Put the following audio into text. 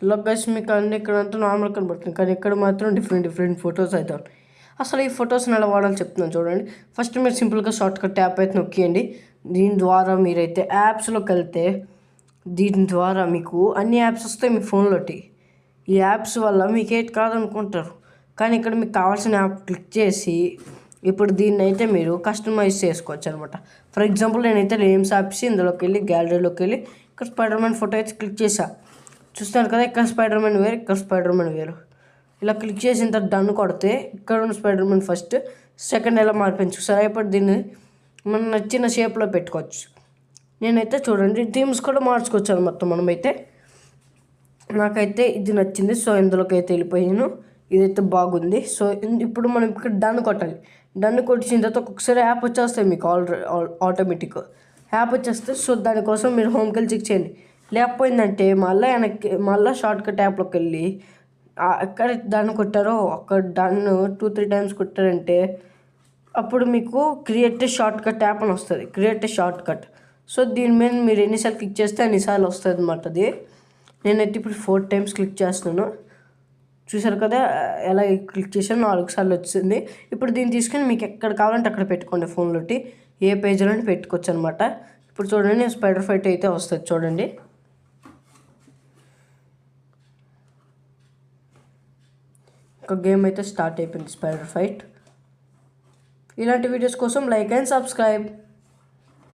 ఇలా గైస్ మీకు అన్ని ఇక్కడంతా నార్మల్ కనబడుతుంది, కానీ ఇక్కడ మాత్రం డిఫరెంట్ ఫొటోస్ అయితే ఉన్నాయి. అసలు ఈ ఫొటోస్ని ఎలా వాడాలో చెప్తున్నాను చూడండి. ఫస్ట్ మీరు సింపుల్గా షార్ట్కట్ ట్యాప్ అయితే నొక్కియండి. దీని ద్వారా మీరైతే యాప్స్లోకి వెళ్తే దీని ద్వారా మీకు అన్ని యాప్స్ వస్తాయి మీ ఫోన్లోకి. ఈ యాప్స్ వల్ల మీకు ఏది కాదనుకుంటారు, కానీ ఇక్కడ మీకు కావాల్సిన యాప్ క్లిక్ చేసి ఇప్పుడు దీన్ని అయితే మీరు కస్టమైజ్ చేసుకోవచ్చు అనమాట. ఫర్ ఎగ్జాంపుల్ నేనైతే నేమ్స్ యాప్స్ ఇందులోకి వెళ్ళి గ్యాలరీలోకి వెళ్ళి ఇక్కడ స్పైడర్ మ్యాన్ ఫోటో అయితే క్లిక్ చేశాను. చూస్తారు కదా, ఇక్కడ స్పైడర్ మ్యాన్ వేరు, ఇక్కడ స్పైడర్ మ్యాన్ వేరు. ఇలా క్లిక్ చేసిన తర్వాత డన్ కొడితే ఇక్కడ ఉన్న స్పైడర్ మ్యాన్ ఫస్ట్, సెకండ్ ఎలా మారిపోయింది చూసారా. ఇప్పుడు దీన్ని మనం నచ్చిన షేప్లో పెట్టుకోవచ్చు. నేనైతే చూడండి థీమ్స్ కూడా మార్చుకోవచ్చు అనమాట మనమైతే. నాకైతే ఇది నచ్చింది, సో ఇందులోకి అయితే వెళ్ళిపోయాను. ఇదైతే బాగుంది. సో ఇప్పుడు మనం ఇక్కడ డన్ కొట్టాలి. డన్ కొట్టిన తర్వాత ఒక్కొక్కసారి యాప్ వచ్చేస్తాయి మీకు ఆటోమేటిక్ యాప్ వచ్చేస్తే. సో దానికోసం మీరు హోమ్కి వెళ్ళి చెక్ చేయండి. లేకపోయిందంటే మళ్ళీ షార్ట్కట్ యాప్లోకి వెళ్ళి ఎక్కడ డన్ కొట్టారో అక్కడ డన్ 2-3 టైమ్స్ కొట్టారంటే అప్పుడు మీకు క్రియేట్ షార్ట్కట్ యాప్ అని వస్తుంది, క్రియేట్ షార్ట్కట్. సో దీని మీద మీరు ఎన్నిసార్లు క్లిక్ చేస్తే అన్నిసార్లు వస్తుంది అనమాట అది. నేనైతే ఇప్పుడు 4 టైమ్స్ క్లిక్ చేస్తున్నాను. చూసారు కదా ఎలా క్లిక్ చేసాను, 4 సార్లు వచ్చింది. ఇప్పుడు దీన్ని తీసుకొని మీకు ఎక్కడ కావాలంటే అక్కడ పెట్టుకోండి, ఫోన్లోకి ఏ పేజ్లో పెట్టుకోవచ్చు అనమాట. ఇప్పుడు చూడండి స్పైడర్ ఫైట్ అయితే వస్తుంది చూడండి. ఒక గేమ్ అయితే స్టార్ట్ అయిపోయింది స్పైడర్ ఫైట్. ఇలాంటి వీడియోస్ కోసం లైక్ అండ్ సబ్స్క్రైబ్.